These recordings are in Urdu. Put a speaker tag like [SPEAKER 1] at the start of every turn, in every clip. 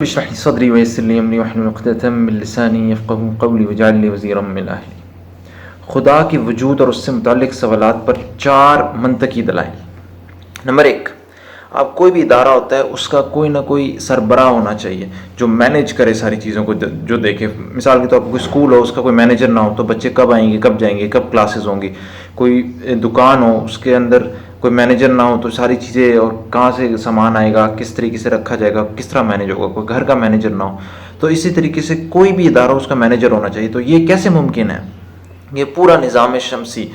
[SPEAKER 1] اشرح لي صدري ويسر لي امری واحلل عقدۃ من لسانی یفقهوا قولی واجعل لي وزیرا من اہلی۔ خدا کے وجود اور اس سے متعلق سوالات پر 4 منطقی دلائل۔ نمبر 1، اب کوئی بھی ادارہ ہوتا ہے اس کا کوئی نہ کوئی سربراہ ہونا چاہیے جو مینیج کرے ساری چیزوں کو، جو دیکھے۔ مثال کے طور پر کوئی اسکول ہو، اس کا کوئی مینیجر نہ ہو تو بچے کب آئیں گے، کب جائیں گے، کب کلاسز ہوں گی۔ کوئی دکان ہو، اس کے اندر کوئی مینیجر نہ ہو تو ساری چیزیں اور کہاں سے سامان آئے گا، کس طریقے سے رکھا جائے گا، کس طرح مینیج ہوگا۔ کوئی گھر کا مینیجر نہ ہو تو اسی طریقے سے کوئی بھی ادارہ اس کا مینیجر ہونا چاہیے۔ تو یہ کیسے ممکن ہے؟ یہ پورا نظام شمسی،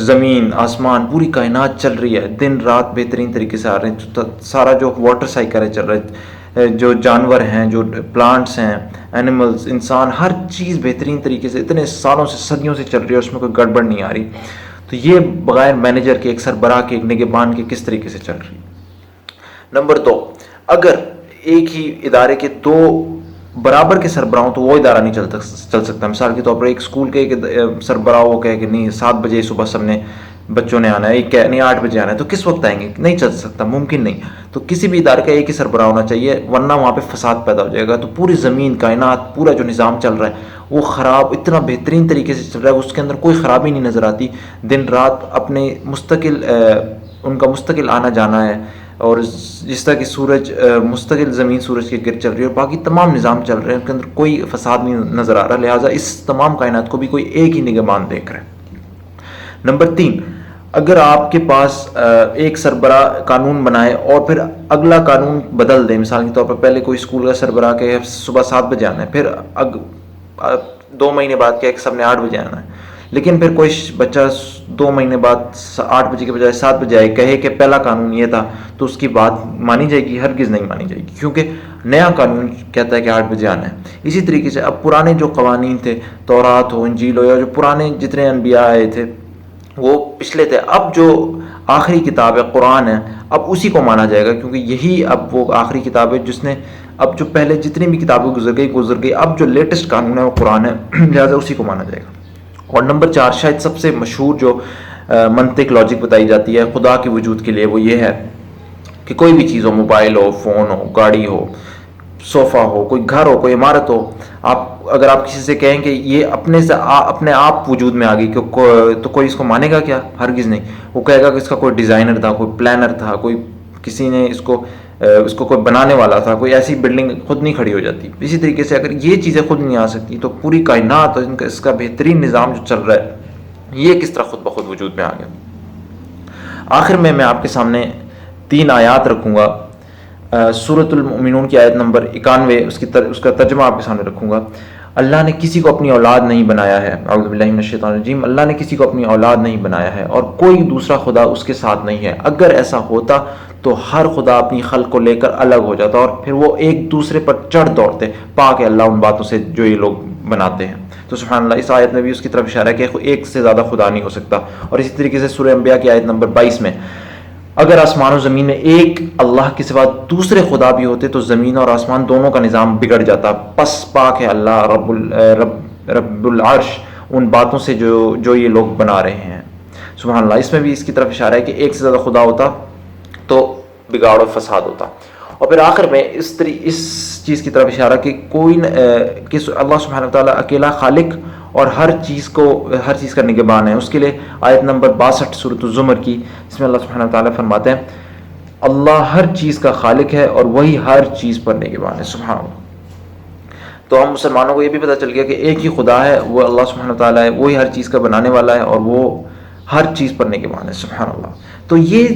[SPEAKER 1] زمین آسمان، پوری کائنات چل رہی ہے، دن رات بہترین طریقے سے آ رہے ہیں۔ سارا جو واٹر سائیکل ہے چل رہا ہے، جو جانور ہیں، جو پلانٹس ہیں، اینیملز، انسان، ہر چیز بہترین طریقے سے اتنے سالوں سے، صدیوں سے چل رہی ہے، اس میں کوئی گڑبڑ نہیں آ رہی۔ تو یہ بغیر مینیجر کے، ایک سربراہ کے، ایک نگہبان کے کس طریقے سے چل رہی ہے۔ نمبر 2، اگر ایک ہی ادارے کے 2 برابر کے سربراہ ہوں تو وہ ادارہ نہیں چل سکتا۔ مثال کے طور پر ایک اسکول کے ایک سربراہ وہ کہے کہ نہیں 7 بجے صبح سب نے بچوں نے آنا ہے، ایک کہے نہیں 8 بجے آنا ہے، تو کس وقت آئیں گے؟ نہیں چل سکتا، ممکن نہیں۔ تو کسی بھی ادارے کا ایک ہی سربراہ ہونا چاہیے، ورنہ وہاں پہ فساد پیدا ہو جائے گا۔ تو پوری زمین، کائنات، پورا جو نظام چل رہا ہے وہ خراب، اتنا بہترین طریقے سے چل رہا ہے، اس کے اندر کوئی خرابی نہیں نظر آتی۔ دن رات اپنے مستقل ان کا مستقل آنا جانا ہے، اور جس طرح کہ سورج مستقل زمین سورج کے گرد چل رہی ہے، اور باقی تمام نظام چل رہے ہیں، ان کے اندر کوئی فساد نہیں نظر آ رہا، لہٰذا اس تمام کائنات کو بھی کوئی ایک ہی نگہبان دیکھ رہا ہے۔ نمبر 3، اگر آپ کے پاس ایک سربراہ قانون بنائے اور پھر اگلا قانون بدل دے، مثال کے طور پر پہلے کوئی اسکول کا سربراہ کہ صبح 7 بجے آنا ہے، پھر 2 مہینے بعد کہ سب نے 8 بجے آنا ہے، لیکن پھر کوئی بچہ 2 مہینے بعد 8 بجے کے بجائے 7 بجے آئے، کہے کہ پہلا قانون یہ تھا، تو اس کی بات مانی جائے گی؟ ہرگز نہیں مانی جائے گی، کیونکہ نیا قانون کہتا ہے کہ 8 بجے آنا ہے۔ اسی طریقے سے اب پرانے جو قوانین تھے، تورات ہو، انجیل ہو، یا جو پرانے جتنے انبیاء آئے تھے وہ پچھلے تھے، اب جو آخری کتاب ہے قرآن ہے، اب اسی کو مانا جائے گا، کیونکہ یہی اب وہ آخری کتاب ہے جس نے اب جو پہلے جتنی بھی کتابیں گزر گئی، اب جو لیٹسٹ قانون ہے وہ قرآن ہے، لہٰذا اسی کو مانا جائے گا۔ اور نمبر 4، شاید سب سے مشہور جو منطق، لاجک بتائی جاتی ہے خدا کے وجود کے لیے، وہ یہ ہے کہ کوئی بھی چیز ہو، موبائل ہو، فون ہو، گاڑی ہو، صوفہ ہو، کوئی گھر ہو، کوئی عمارت ہو، اگر آپ کسی سے کہیں کہ یہ اپنے آپ وجود میں آ گئی، تو کوئی اس کو مانے گا کیا؟ ہرگز نہیں۔ وہ کہے گا کہ اس کا کوئی ڈیزائنر تھا، کوئی پلانر تھا، کوئی کسی نے اس کو کوئی بنانے والا تھا، کوئی ایسی بلڈنگ خود نہیں کھڑی ہو جاتی۔ اسی طریقے سے اگر یہ چیزیں خود نہیں آ سکتی تو پوری کائنات اور اس کا بہترین نظام جو چل رہا ہے یہ کس طرح خود بخود وجود میں آ گیا۔ آخر میں آپ کے سامنے 3 آیات رکھوں گا۔ سورۃ المؤمنون کی آیت نمبر 91، اس کا ترجمہ آپ کے سامنے رکھوں گا۔ اللہ نے کسی کو اپنی اولاد نہیں بنایا ہے، اعوذ باللہ من الشیطان الرجیم، اللہ نے کسی کو اپنی اولاد نہیں بنایا ہے اور کوئی دوسرا خدا اس کے ساتھ نہیں ہے۔ اگر ایسا ہوتا تو ہر خدا اپنی خلق کو لے کر الگ ہو جاتا اور پھر وہ ایک دوسرے پر چڑھ دوڑتے، پاک ہے اللہ ان باتوں سے جو یہ لوگ بناتے ہیں۔ تو سبحان اللہ، اس آیت میں بھی اس کی طرف اشارہ ہے کہ ایک سے زیادہ خدا نہیں ہو سکتا۔ اور اسی طریقے سے سورہ انبیاء کی آیت نمبر 22 میں، اگر آسمان و زمین میں ایک اللہ کے سوا دوسرے خدا بھی ہوتے تو زمین اور آسمان دونوں کا نظام بگڑ جاتا، پس پاک ہے اللہ رب العرش ان باتوں سے جو یہ لوگ بنا رہے ہیں۔ سبحان اللہ، اس میں بھی اس کی طرف اشارہ ہے کہ ایک سے زیادہ خدا ہوتا تو بگاڑ و فساد ہوتا۔ اور پھر آخر میں اس چیز کی طرف اشارہ کہ کہ اللہ سبحانہ وتعالیٰ اکیلا خالق اور ہر چیز کا نگہبان ہے۔ اس کے لیے آیت نمبر 62 سورۃ الزمر کی، اس میں اللہ سبحانہ وتعالیٰ فرماتے ہیں اللہ ہر چیز کا خالق ہے اور وہی ہر چیز پر نگہبان ہے۔ سبحان اللہ۔ تو ہم مسلمانوں کو یہ بھی پتہ چل گیا کہ ایک ہی خدا ہے، وہ اللہ سبحانہ وتعالیٰ ہے، وہی ہر چیز کا بنانے والا ہے اور وہ ہر چیز پر نگہبان ہے۔ سبحان اللہ۔ تو یہ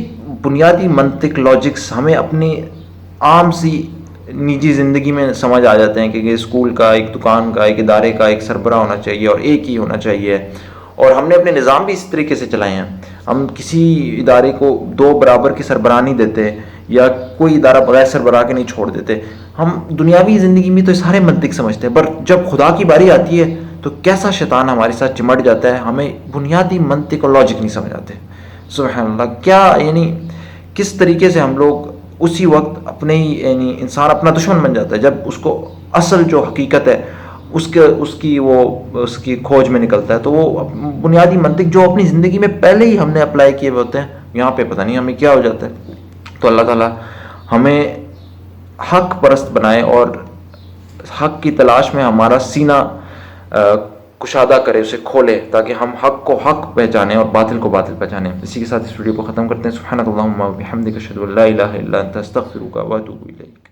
[SPEAKER 1] بنیادی منطق، لاجکس ہمیں اپنی عام سی نجی زندگی میں سمجھ آ جاتے ہیں کہ اسکول کا، ایک دکان کا، ایک ادارے کا ایک سربراہ ہونا چاہیے اور ایک ہی ہونا چاہیے، اور ہم نے اپنے نظام بھی اس طریقے سے چلائے ہیں۔ ہم کسی ادارے کو 2 برابر کے سربراہ نہیں دیتے، یا کوئی ادارہ بغیر سربراہ کے نہیں چھوڑ دیتے۔ ہم دنیاوی زندگی میں تو سارے منطق سمجھتے ہیں، پر جب خدا کی باری آتی ہے تو کیسا شیطان ہمارے ساتھ چمٹ جاتا ہے، ہمیں بنیادی منطق اور لاجک نہیں سمجھ آتے۔ سبحان اللہ، کیا کس طریقے سے ہم لوگ اسی وقت اپنے ہی انسان اپنا دشمن بن جاتا ہے جب اس کو اصل جو حقیقت ہے اس کی کھوج میں نکلتا ہے، تو وہ بنیادی منطق جو اپنی زندگی میں پہلے ہی ہم نے اپلائی کیے ہوئے ہوتے ہیں، یہاں پہ پتہ نہیں ہمیں کیا ہو جاتا ہے۔ تو اللہ تعالیٰ ہمیں حق پرست بنائے اور حق کی تلاش میں ہمارا سینہ کشادہ کرے، اسے کھولے، تاکہ ہم حق کو حق پہچانیں اور باطل کو باطل پہچانیں۔ اسی کے ساتھ اس ویڈیو کو ختم کرتے ہیں۔ سبحانک اللہم و بحمدک، اشہد ان لا الہ الا انت، استغفرک و اتوب الیک۔